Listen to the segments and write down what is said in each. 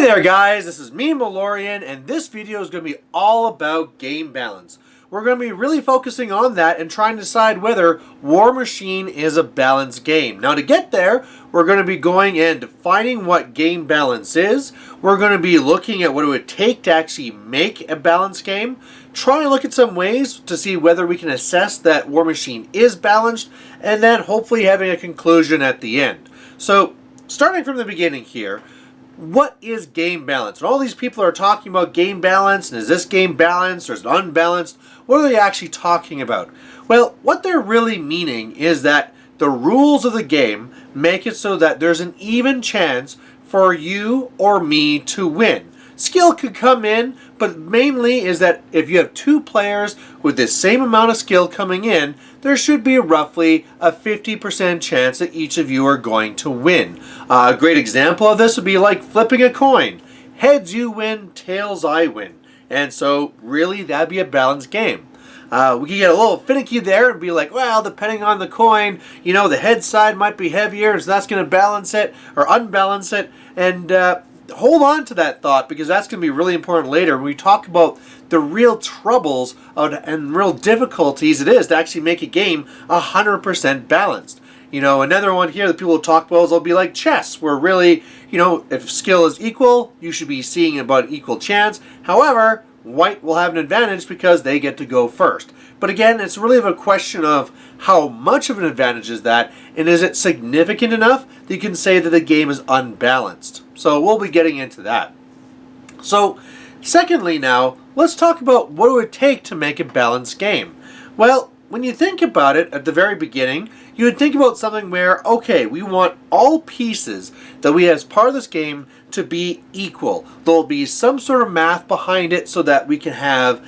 there guys, this is me Malorian, and this video is going to be all about game balance. We're going to be really focusing on that and trying to decide whether Warmachine is a balanced game. Now to get there, we're going to be going and defining what game balance is. We're going to be looking at what it would take to actually make a balanced game. Try and look at some ways to see whether we can assess that Warmachine is balanced, and then hopefully having a conclusion at the end. So starting from the beginning here, what is game balance? And all these people are talking about game balance, and is this game balanced or is it unbalanced? What are they actually talking about? Well, what they're really meaning is that the rules of the game make it so that there's an even chance for you or me to win. Skill could come in, but mainly is that if you have two players with the same amount of skill coming in, there should be roughly a 50% chance that each of you are going to win. A great example of this would be like flipping a coin. Heads you win, tails I win. And so really that'd be a balanced game. We could get a little finicky there and be like, well, depending on the coin, you know, the head side might be heavier, so that's going to balance it or unbalance it. And hold on to that thought, because that's going to be really important later when we talk about the real troubles and real difficulties it is to actually make a game 100% balanced. You know, another one here that people will talk about will be like chess, where really, you know, if skill is equal, you should be seeing about an equal chance. However, white will have an advantage because they get to go first. But again, it's really a question of how much of an advantage is that, and is it significant enough that you can say that the game is unbalanced. So we'll be getting into that. So secondly now, let's talk about what it would take to make a balanced game. Well, when you think about it at the very beginning, you would think about something where, okay, we want all pieces that we have as part of this game to be equal. There'll be some sort of math behind it so that we can have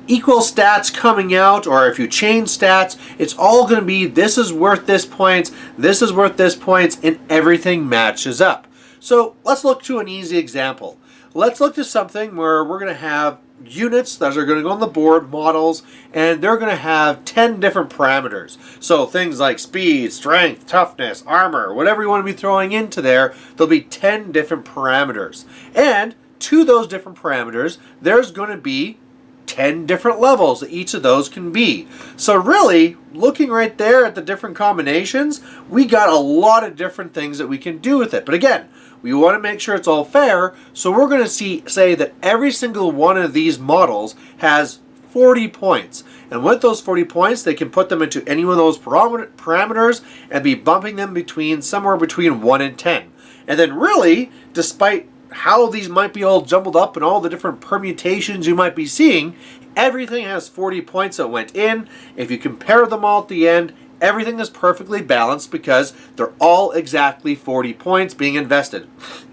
equal stats coming out, or if you change stats, it's all going to be this is worth this points, this is worth this points, and everything matches up. So let's look to an easy example. Let's look to something where we're going to have units that are going to go on the board, models, and they're going to have 10 different parameters. So things like speed, strength, toughness, armor, whatever you want to be throwing into there, there'll be 10 different parameters. And to those different parameters, there's going to be 10 different levels that each of those can be. So really, looking right there at the different combinations, we got a lot of different things that we can do with it. But again, we want to make sure it's all fair, so we're going to say that every single one of these models has 40 points. And with those 40 points, they can put them into any one of those parameters and be bumping them between somewhere between 1 and 10. And then really, despite how these might be all jumbled up and all the different permutations you might be seeing, everything has 40 points that went in. If you compare them all at the end, everything is perfectly balanced because they're all exactly 40 points being invested.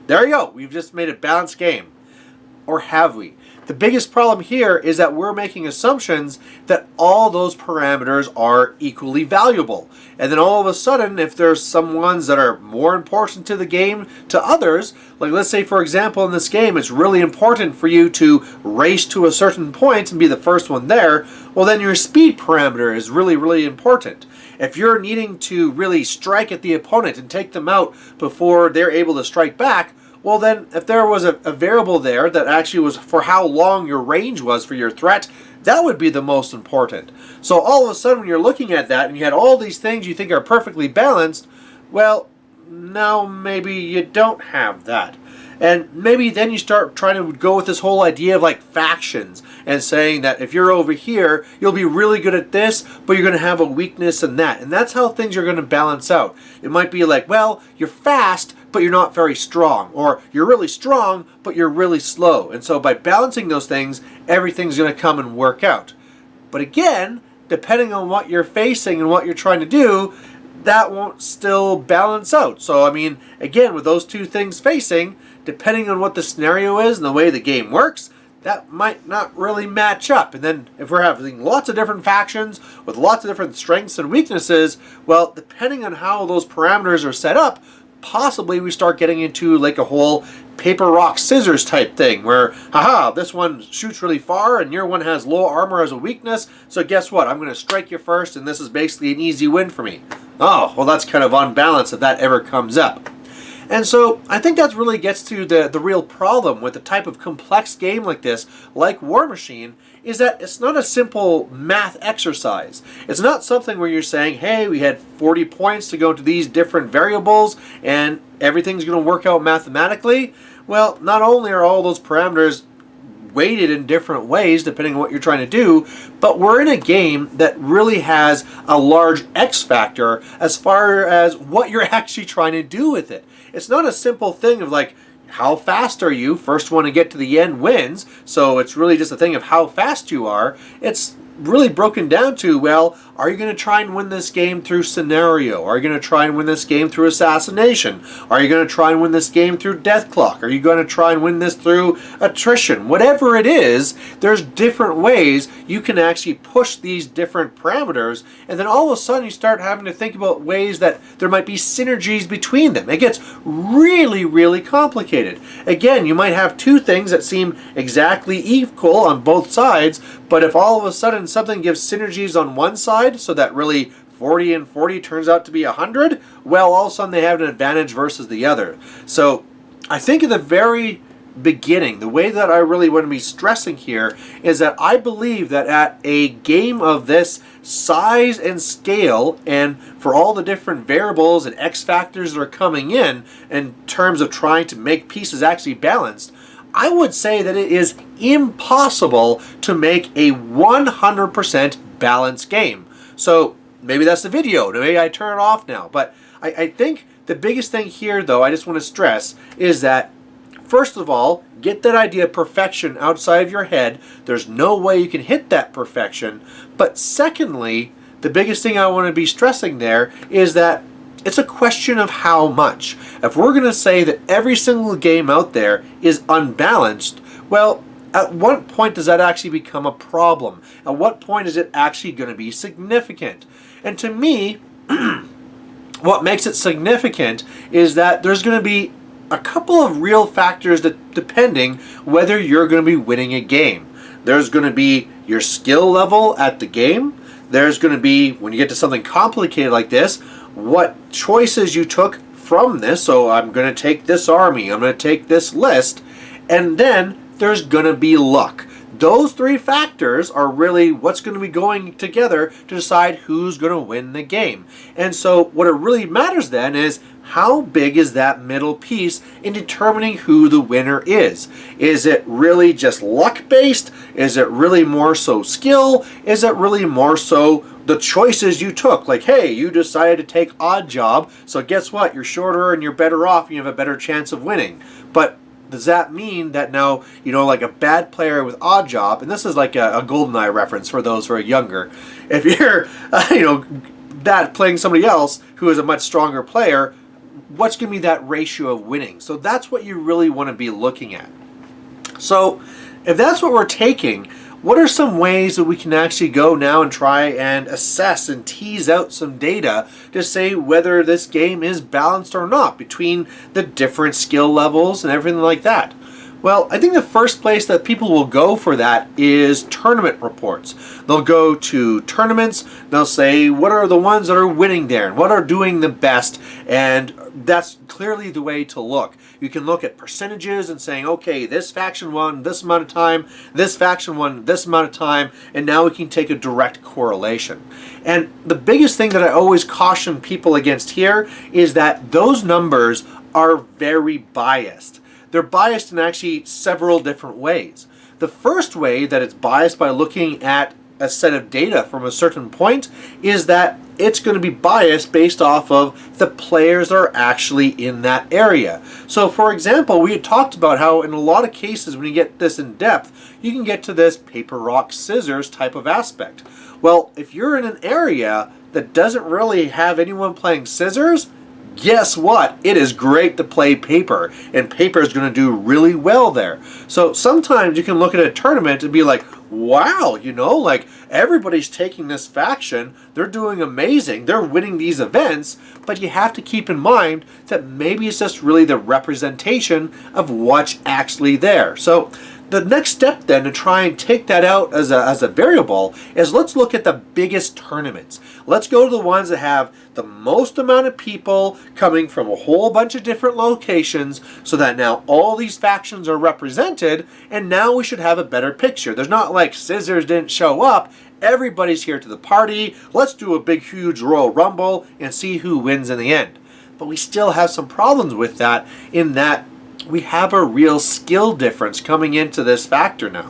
There you go. We've just made a balanced game. Or have we? The biggest problem here is that we're making assumptions that all those parameters are equally valuable. And then all of a sudden, if there's some ones that are more important to the game to others, like let's say for example in this game it's really important for you to race to a certain point and be the first one there, well then your speed parameter is really important. If you're needing to really strike at the opponent and take them out before they're able to strike back, well then, if there was a variable there that actually was for how long your range was for your threat, that would be the most important. So all of a sudden when you're looking at that and you had all these things you think are perfectly balanced, well, now maybe you don't have that. And maybe then you start trying to go with this whole idea of like factions and saying that if you're over here, you'll be really good at this, but you're going to have a weakness in that. And that's how things are going to balance out. It might be like, well, you're fast, but you're not very strong. Or you're really strong, but you're really slow. And so by balancing those things, everything's going to come and work out. But again, depending on what you're facing and what you're trying to do, that won't still balance out. So I mean, again, with those two things facing, depending on what the scenario is and the way the game works, that might not really match up. And then if we're having lots of different factions with lots of different strengths and weaknesses, well, depending on how those parameters are set up, possibly we start getting into like a whole paper, rock, scissors type thing where, haha, this one shoots really far and your one has low armor as a weakness, so guess what? I'm going to strike you first and this is basically an easy win for me. Oh, well that's kind of unbalanced if that ever comes up. And so I think that really gets to the real problem with a type of complex game like this, like Warmachine, is that it's not a simple math exercise. It's not something where you're saying, hey, we had 40 points to go to these different variables and everything's going to work out mathematically. Well, not only are all those parameters weighted in different ways depending on what you're trying to do, but we're in a game that really has a large X factor as far as what you're actually trying to do with it. It's not a simple thing of like, how fast are you? First one to get to the end wins. So it's really just a thing of how fast you are. It's really broken down to, well, are you going to try and win this game through scenario? Are you going to try and win this game through assassination? Are you going to try and win this game through death clock? Are you going to try and win this through attrition? Whatever it is, there's different ways you can actually push these different parameters, and then all of a sudden you start having to think about ways that there might be synergies between them. It gets really, really complicated. Again, you might have two things that seem exactly equal on both sides, but if all of a sudden something gives synergies on one side, so that really 40 and 40 turns out to be 100, well, all of a sudden they have an advantage versus the other. So I think at the very beginning, the way that I really want to be stressing here is that I believe that at a game of this size and scale, and for all the different variables and X factors that are coming in terms of trying to make pieces actually balanced, I would say that it is impossible to make a 100% balanced game. So maybe that's the video. Maybe I turn it off now. But I think the biggest thing here, though, I just want to stress is that, first of all, get that idea of perfection outside of your head. There's no way you can hit that perfection. But secondly, the biggest thing I want to be stressing there is that it's a question of how much. If we're going to say that every single game out there is unbalanced, well, at what point does that actually become a problem? At what point is it actually going to be significant? And to me, what makes it significant is that there's going to be a couple of real factors that depending whether you're going to be winning a game. There's going to be your skill level at the game. There's going to be, when you get to something complicated like this, what choices you took from this. So I'm going to take this army, I'm going to take this list, and then there's going to be luck. Those three factors are really what's going to be going together to decide who's going to win the game. And so what it really matters then is how big is that middle piece in determining who the winner is. Is it really just luck based? Is it really more so skill? Is it really more so the choices you took? Like, hey, you decided to take odd job, so guess what? You're shorter and you're better off and you have a better chance of winning. But does that mean that now, like a bad player with odd job, and this is like a GoldenEye reference for those who are younger, if you're, that playing somebody else who is a much stronger player, what's going to be that ratio of winning? So that's what you really want to be looking at. So if that's what we're taking, what are some ways that we can actually go now and try and assess and tease out some data to say whether this game is balanced or not between the different skill levels and everything like that? Well, I think the first place that people will go for that is tournament reports. They'll go to tournaments, they'll say what are the ones that are winning there and what are doing the best, and that's clearly the way to look. You can look at percentages and saying, okay, this faction won this amount of time, this faction won this amount of time, and now we can take a direct correlation. And the biggest thing that I always caution people against here is that those numbers are very biased. They're biased in actually several different ways. The first way that it's biased by looking at a set of data from a certain point is that it's going to be biased based off of the players that are actually in that area. So for example, we had talked about how in a lot of cases when you get this in depth, you can get to this paper, rock, scissors type of aspect. Well, if you're in an area that doesn't really have anyone playing scissors, guess what? It is great to play paper, and paper is going to do really well there. So sometimes you can look at a tournament and be like, wow, like everybody's taking this faction, they're doing amazing, they're winning these events, but you have to keep in mind that maybe it's just really the representation of what's actually there. So The next step then to try and take that out as a variable is let's look at the biggest tournaments. Let's go to the ones that have the most amount of people coming from a whole bunch of different locations, so that now all these factions are represented, and now we should have a better picture. There's not like Scissors didn't show up. Everybody's here to the party. Let's do a big huge Royal Rumble and see who wins in the end. But we still have some problems with that, in that we have a real skill difference coming into this factor now.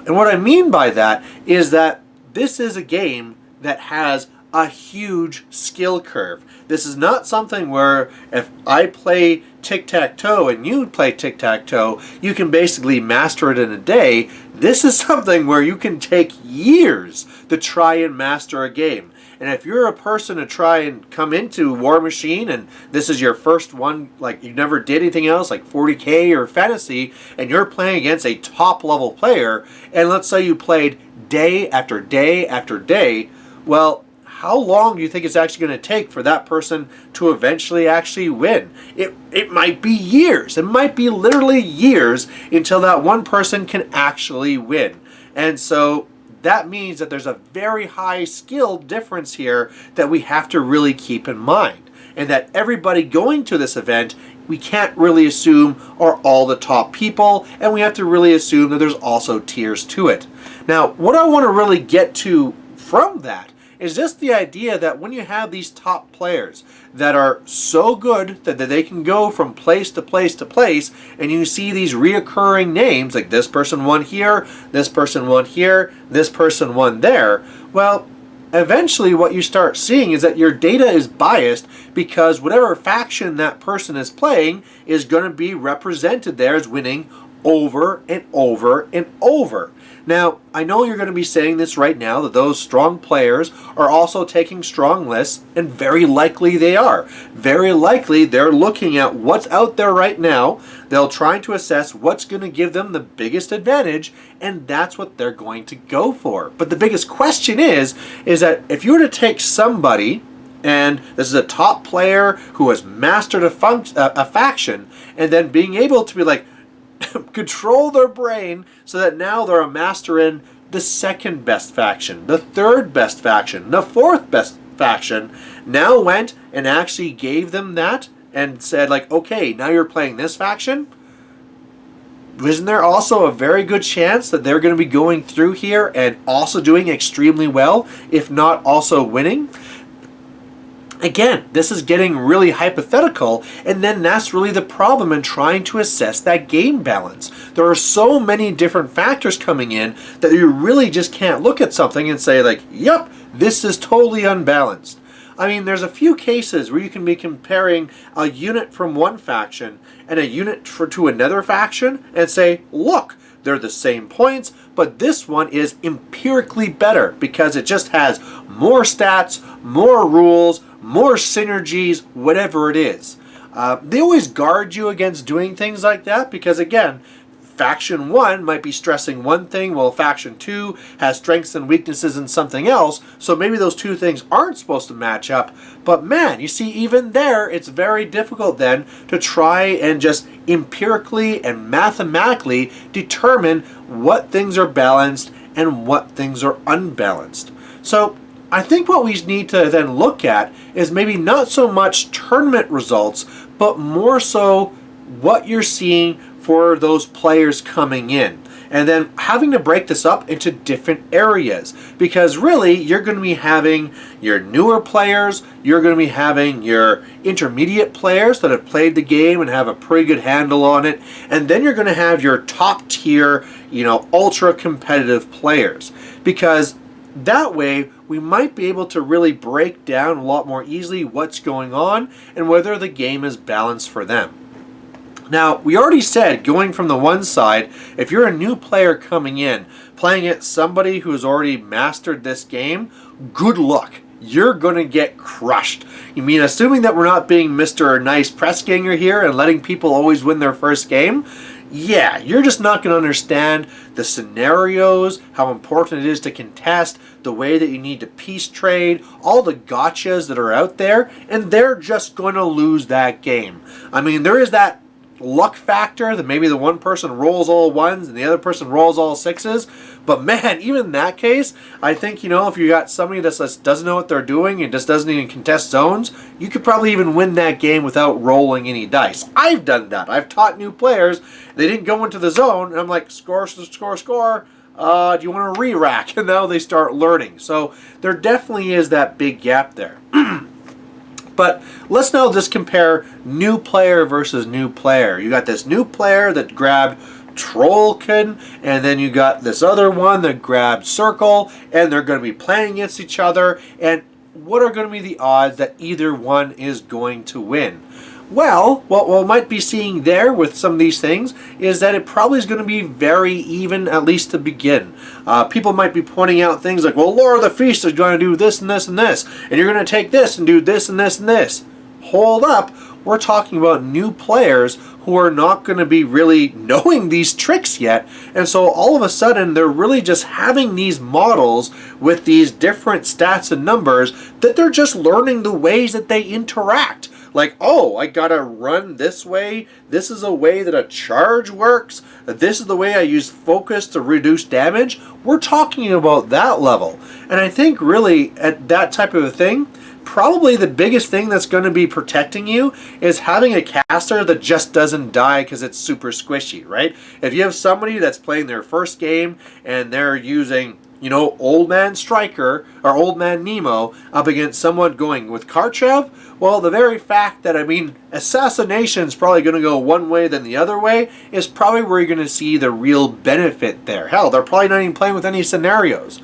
And what I mean by that is that this is a game that has a huge skill curve. This is not something where if I play tic-tac-toe and you play tic-tac-toe, you can basically master it in a day. This is something where you can take years to try and master a game. And if you're a person to try and come into Warmachine and this is your first one, like you never did anything else, like 40K or Fantasy, and you're playing against a top level player, and let's say you played day after day after day, well, how long do you think it's actually going to take for that person to eventually actually win? It might be years. It might be literally years until that one person can actually win. And so that means that there's a very high skill difference here that we have to really keep in mind. And that everybody going to this event, we can't really assume are all the top people, and we have to really assume that there's also tiers to it. Now, what I want to really get to from that is just the idea that when you have these top players that are so good that they can go from place to place to place, and you see these reoccurring names, like this person won here, this person won here, this person won there, well, eventually what you start seeing is that your data is biased because whatever faction that person is playing is going to be represented there as winning over and over and over. Now, I know you're going to be saying this right now, that those strong players are also taking strong lists, and very likely they are. Very likely they're looking at what's out there right now. They'll try to assess what's going to give them the biggest advantage, and that's what they're going to go for. But the biggest question is that if you were to take somebody, and this is a top player who has mastered a faction, and then being able to be like, control their brain so that now they're a master in the second best faction, the third best faction, the fourth best faction, now went and actually gave them that and said like, okay, now you're playing this faction. Isn't there also a very good chance that they're going to be going through here and also doing extremely well, if not also winning? Again, this is getting really hypothetical, and then that's really the problem in trying to assess that game balance. There are so many different factors coming in that you really just can't look at something and say like, yep, this is totally unbalanced. I mean, there's a few cases where you can be comparing a unit from one faction and a unit to another faction and say, look, they're the same points, but this one is empirically better because it just has more stats, more rules, more synergies, whatever it is. They always guard you against doing things like that because, again, Faction 1 might be stressing one thing while Faction 2 has strengths and weaknesses in something else, so maybe those two things aren't supposed to match up. But man, you see, even there, it's very difficult then to try and just empirically and mathematically determine what things are balanced and what things are unbalanced. So I think what we need to then look at is maybe not so much tournament results, but more so what you're seeing for those players coming in. And then having to break this up into different areas. Because really, you're going to be having your newer players, you're going to be having your intermediate players that have played the game and have a pretty good handle on it, and then you're going to have your top tier, ultra competitive players. Because that way, we might be able to really break down a lot more easily what's going on and whether the game is balanced for them. Now, we already said, going from the one side, if you're a new player coming in, playing it somebody who's already mastered this game, good luck. You're going to get crushed. You mean, assuming that we're not being Mr. Nice Press Ganger here and letting people always win their first game, yeah, you're just not going to understand the scenarios, how important it is to contest, the way that you need to piece trade, all the gotchas that are out there, and they're just going to lose that game. I mean, there is that luck factor that maybe the one person rolls all ones and the other person rolls all sixes. But man, even in that case, I think, you know, if you got somebody that just doesn't know what they're doing and just doesn't even contest zones, you could probably even win that game without rolling any dice. I've done that. I've taught new players. They didn't go into the zone, and I'm like, score, score, score. Do you want to re-rack? And now they start learning. So there definitely is that big gap there. But let's now just compare new player versus new player. You got this new player that grabbed Trollkin, and then you got this other one that grabbed Circle, and they're going to be playing against each other. And what are going to be the odds that either one is going to win? Well, what we might be seeing there with some of these things is that it probably is going to be very even, at least to begin. People might be pointing out things like, well, Lord of the Feast is going to do this and this and this, and you're going to take this and do this and this and this. Hold up. We're talking about new players who are not going to be really knowing these tricks yet. And so all of a sudden, they're really just having these models with these different stats and numbers that they're just learning the ways that they interact. Like, oh, I gotta run this way. This is a way that a charge works. This is the way I use focus to reduce damage. We're talking about that level. And I think really at that type of a thing, probably the biggest thing that's going to be protecting you is having a caster that just doesn't die because it's super squishy, right? If you have somebody that's playing their first game and they're using, you know, Old Man Striker or Old Man Nemo up against someone going with Karchev, well, the very fact that, I mean, assassination is probably going to go one way than the other way is probably where you're going to see the real benefit there. Hell, they're probably not even playing with any scenarios.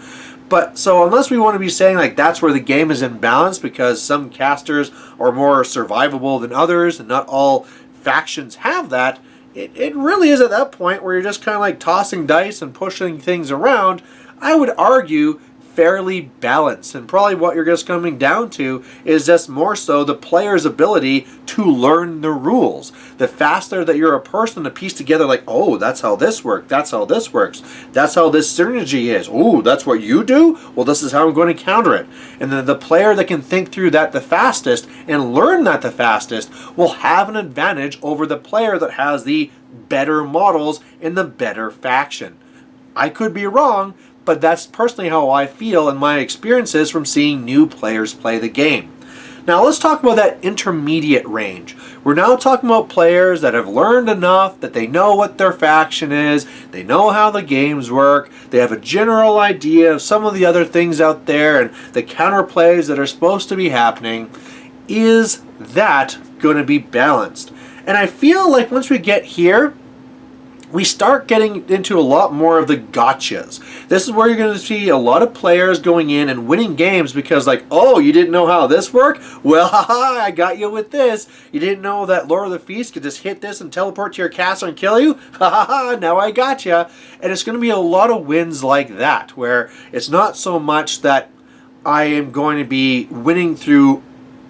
But so unless we want to be saying like that's where the game is imbalanced because some casters are more survivable than others and not all factions have that, it really is at that point where you're just kind of like tossing dice and pushing things around. I would argue fairly balanced, and probably what you're just coming down to is just more so the player's ability to learn the rules. The faster that you're a person to piece together like, oh, that's how this works, that's how this works, that's how this synergy is, oh, that's what you do? Well, this is how I'm going to counter it. And then the player that can think through that the fastest and learn that the fastest will have an advantage over the player that has the better models in the better faction. I could be wrong, but that's personally how I feel in my experiences from seeing new players play the game. Now let's talk about that intermediate range. We're now talking about players that have learned enough that they know what their faction is, they know how the games work, they have a general idea of some of the other things out there and the counterplays that are supposed to be happening. Is that going to be balanced? And I feel like once we get here, we start getting into a lot more of the gotchas. This is where you're going to see a lot of players going in and winning games because like, oh, you didn't know how this worked? Well, haha, I got you with this. You didn't know that Lord of the Feast could just hit this and teleport to your castle and kill you? Ha ha ha, now I got you. And it's going to be a lot of wins like that, where it's not so much that I am going to be winning through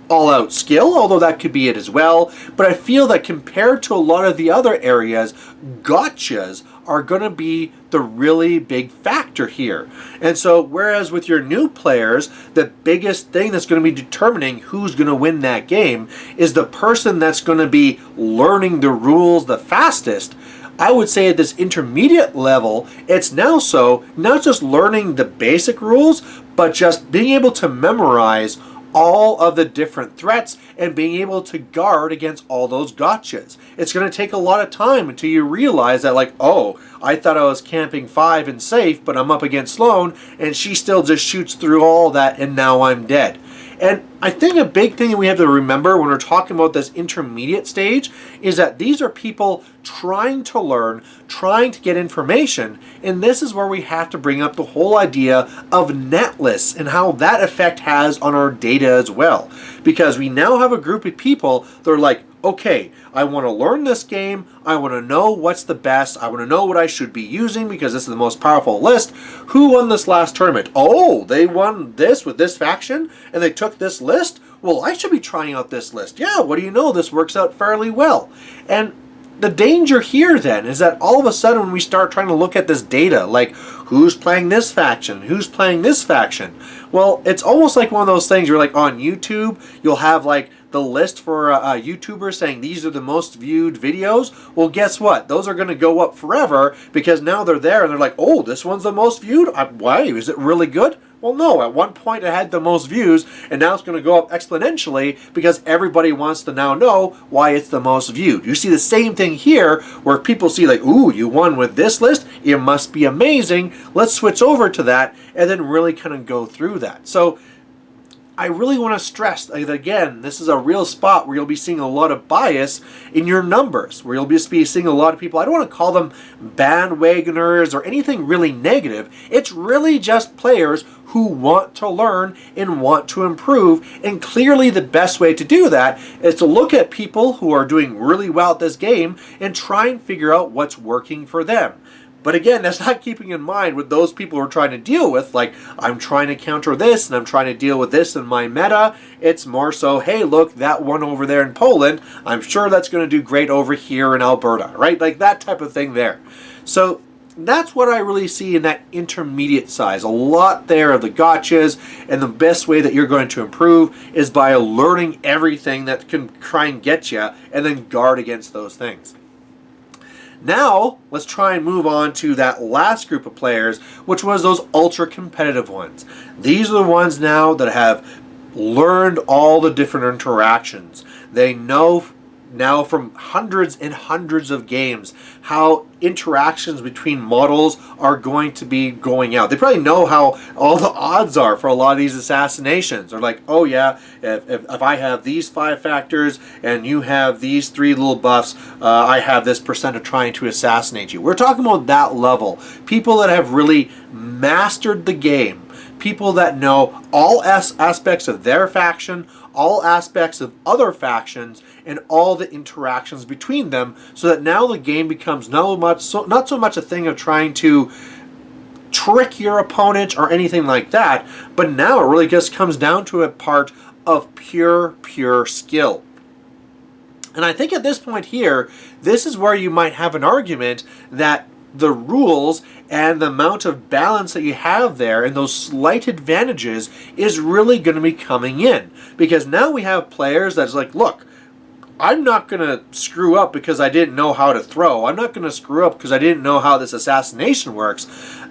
all-out skill, although that could be it as well. But I feel that compared to a lot of the other areas, gotchas are going to be the really big factor here. And so whereas with your new players, the biggest thing that's going to be determining who's going to win that game is the person that's going to be learning the rules the fastest, I would say at this intermediate level, it's now so not just learning the basic rules, but just being able to memorize all of the different threats and being able to guard against all those gotchas. It's going to take a lot of time until you realize that like, oh, I thought I was camping 5 and safe, but I'm up against Sloane and she still just shoots through all that and now I'm dead. And I think a big thing that we have to remember when we're talking about this intermediate stage is that these are people trying to learn, trying to get information, and this is where we have to bring up the whole idea of netless and how that effect has on our data as well. Because we now have a group of people that are like, okay, I want to learn this game, I want to know what's the best, I want to know what I should be using because this is the most powerful list. Who won this last tournament? Oh, they won this with this faction and they took this list? Well, I should be trying out this list. Yeah, what do you know, this works out fairly well. And the danger here then is that all of a sudden when we start trying to look at this data, like who's playing this faction, who's playing this faction, well, it's almost like one of those things you're like on YouTube, you'll have like the list for YouTubers saying these are the most viewed videos, well, guess what? Those are going to go up forever because now they're there and they're like, oh, this one's the most viewed? Why? Is it really good? Well, no, at one point it had the most views, and now it's going to go up exponentially because everybody wants to now know why it's the most viewed. You see the same thing here where people see like, ooh, you won with this list, it must be amazing, let's switch over to that, and then really kind of go through that. So I really want to stress that, again, this is a real spot where you'll be seeing a lot of bias in your numbers, where you'll be seeing a lot of people, I don't want to call them bandwagoners or anything really negative. It's really just players who want to learn and want to improve, and clearly the best way to do that is to look at people who are doing really well at this game and try and figure out what's working for them. But again, that's not keeping in mind what those people are trying to deal with, like, I'm trying to counter this and I'm trying to deal with this in my meta. It's more so, hey, look, that one over there in Poland, I'm sure that's going to do great over here in Alberta, right? Like that type of thing there. So that's what I really see in that intermediate size. A lot there of the gotchas, and the best way that you're going to improve is by learning everything that can try and get you and then guard against those things. Now, let's try and move on to that last group of players, which was those ultra competitive ones. These are the ones now that have learned all the different interactions. They know now from hundreds and hundreds of games how interactions between models are going to be going out. They probably know how all the odds are for a lot of these assassinations. They're like, oh yeah, if I have these 5 factors and you have these 3 little buffs, I have this percent of trying to assassinate you. We're talking about that level. People that have really mastered the game. People that know all aspects of their faction, all aspects of other factions, and all the interactions between them, so that now the game becomes not so much a thing of trying to trick your opponent or anything like that, but now it really just comes down to a part of pure skill. And I think at this point here, this is where you might have an argument that the rules and the amount of balance that you have there and those slight advantages is really going to be coming in. Because now we have players that's like, look, I'm not going to screw up because I didn't know how to throw. I'm not going to screw up because I didn't know how this assassination works.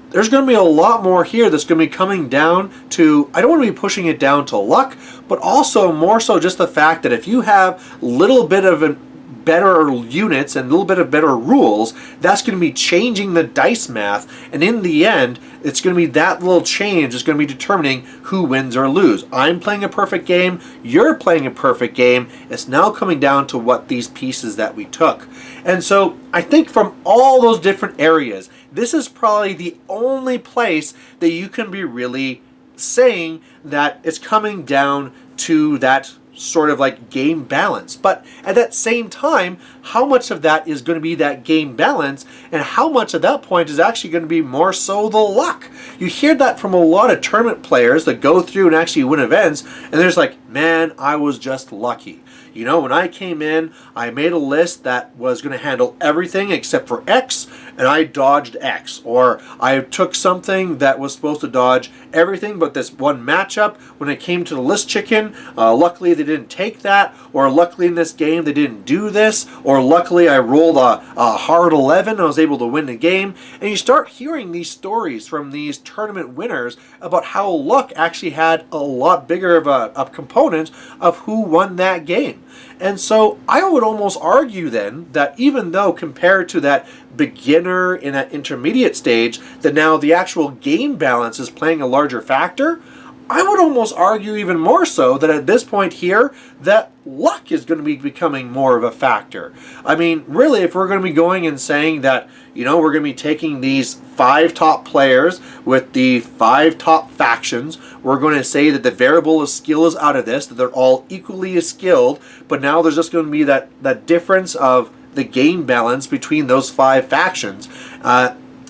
There's going to be a lot more here that's going to be coming down to, I don't want to be pushing it down to luck, but also more so just the fact that if you have a little bit of better units and a little bit of better rules, that's going to be changing the dice math, and in the end it's going to be that little change that's going to be determining who wins or lose. I'm playing a perfect game, you're playing a perfect game, it's now coming down to what these pieces that we took. And so I think from all those different areas, this is probably the only place that you can be really saying that it's coming down to that sort of like game balance. But at that same time, how much of that is going to be that game balance, and how much at that point is actually going to be more so the luck? You hear that from a lot of tournament players that go through and actually win events, and they're just like, man, I was just lucky. You know, when I came in, I made a list that was going to handle everything except for X, and I dodged X. Or I took something that was supposed to dodge everything but this one matchup. When it came to the list chicken, luckily they didn't take that. Or luckily in this game they didn't do this. Or luckily I rolled a hard 11 and I was able to win the game. And you start hearing these stories from these tournament winners about how luck actually had a lot bigger of a component of who won that game. And so I would almost argue then that even though compared to that beginner in that intermediate stage, that now the actual game balance is playing a larger factor, I would almost argue even more so that at this point here, that luck is going to be becoming more of a factor. I mean, really, if we're going to be going and saying that, you know, we're going to be taking these 5 top players with the 5 top factions, we're going to say that the variable of skill is out of this, that they're all equally as skilled, but now there's just going to be that difference of the game balance between those 5 factions.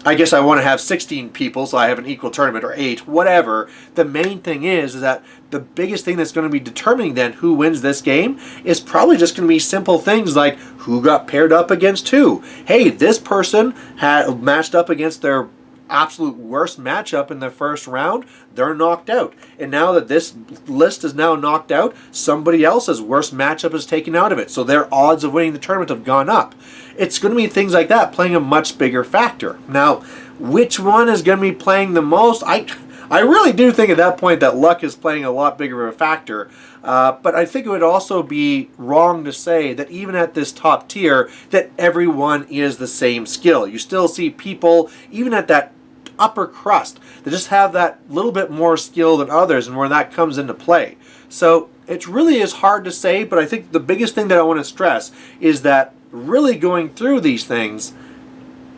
I guess I want to have 16 people so I have an equal tournament, or 8, whatever. The main thing is that the biggest thing that's going to be determining then who wins this game is probably just going to be simple things like who got paired up against who. Hey, this person had matched up against their absolute worst matchup in the first round, they're knocked out. And now that this list is now knocked out, somebody else's worst matchup is taken out of it. So their odds of winning the tournament have gone up. It's going to be things like that playing a much bigger factor. Now, which one is going to be playing the most? I really do think at that point that luck is playing a lot bigger of a factor. But I think it would also be wrong to say that even at this top tier that everyone is the same skill. You still see people, even at that upper crust, that just have that little bit more skill than others, and where that comes into play. So it really is hard to say, but I think the biggest thing that I want to stress is that really going through these things,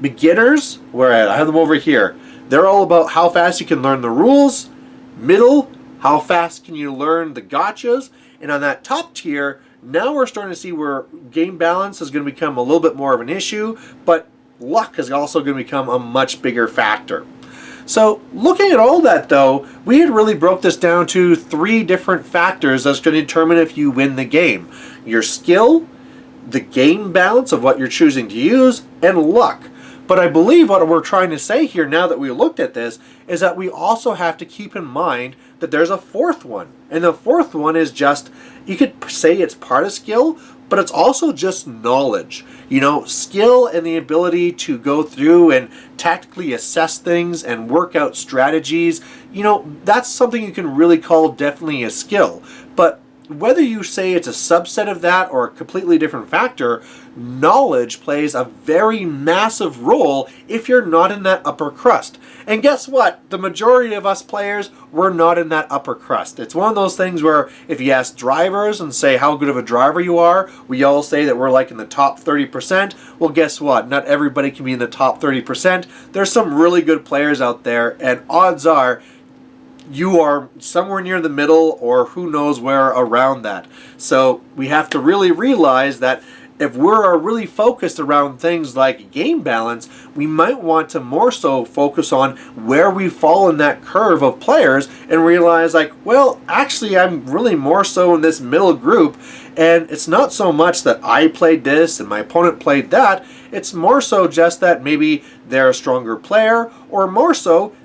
beginners, where I have them over here, they're all about how fast you can learn the rules. Middle, how fast can you learn the gotchas? And on that top tier, now we're starting to see where game balance is going to become a little bit more of an issue, but luck is also going to become a much bigger factor. So looking at all that though, we had really broke this down to 3 different factors that's going to determine if you win the game. Your skill, the game balance of what you're choosing to use, and luck. But I believe what we're trying to say here now that we looked at this is that we also have to keep in mind that there's a 4th one. And the 4th one is just, you could say it's part of skill, but it's also just knowledge. You know, skill and the ability to go through and tactically assess things and work out strategies, you know, that's something you can really call definitely a skill. But whether you say it's a subset of that or a completely different factor, knowledge plays a very massive role if you're not in that upper crust. And guess what? The majority of us players, we're not in that upper crust. It's one of those things where if you ask drivers and say how good of a driver you are, we all say that we're like in the top 30%. Well, guess what? Not everybody can be in the top 30%. There's some really good players out there, and odds are you are somewhere near the middle or who knows where around that. So we have to really realize that if we're really focused around things like game balance, we might want to more so focus on where we fall in that curve of players and realize like, well, actually I'm really more so in this middle group, and it's not so much that I played this and my opponent played that. It's more so just that maybe they're a stronger player, or more so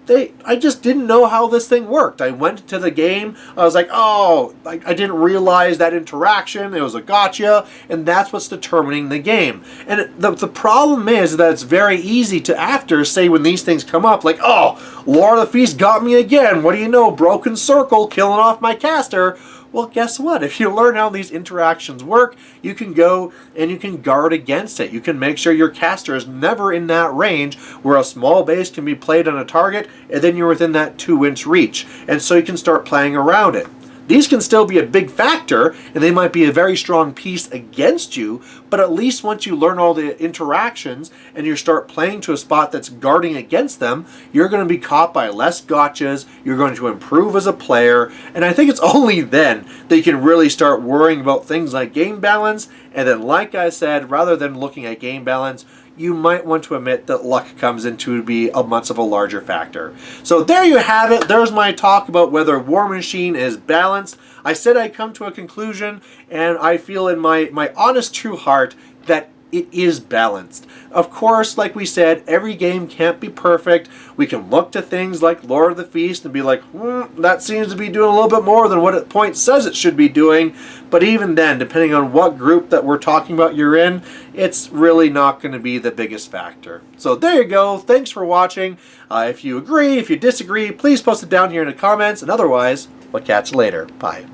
I just didn't know how this thing worked. I went to the game, I was like, oh, I didn't realize that interaction, it was a gotcha, and that's what's determining the game. And the problem is that it's very easy to after say when these things come up, like, oh, Lord of the Feast got me again, what do you know, broken circle, killing off my caster. Well, guess what? If you learn how these interactions work, you can go and you can guard against it. You can make sure your caster is never in that range where a small base can be played on a target and then you're within that 2-inch reach. And so you can start playing around it. These can still be a big factor, and they might be a very strong piece against you, but at least once you learn all the interactions and you start playing to a spot that's guarding against them, you're going to be caught by less gotchas, you're going to improve as a player, and I think it's only then that you can really start worrying about things like game balance, and then like I said, rather than looking at game balance, you might want to admit that luck comes into be a much of a larger factor. So there you have it. There's my talk about whether Warmachine is balanced. I said I'd come to a conclusion, and I feel in my honest true heart that it is balanced. Of course, like we said, every game can't be perfect. We can look to things like Lord of the Feast and be like, that seems to be doing a little bit more than what point says it should be doing. But even then, depending on what group that we're talking about you're in, it's really not going to be the biggest factor. So there you go. Thanks for watching. If you agree, if you disagree, please post it down here in the comments. And otherwise, we'll catch you later. Bye.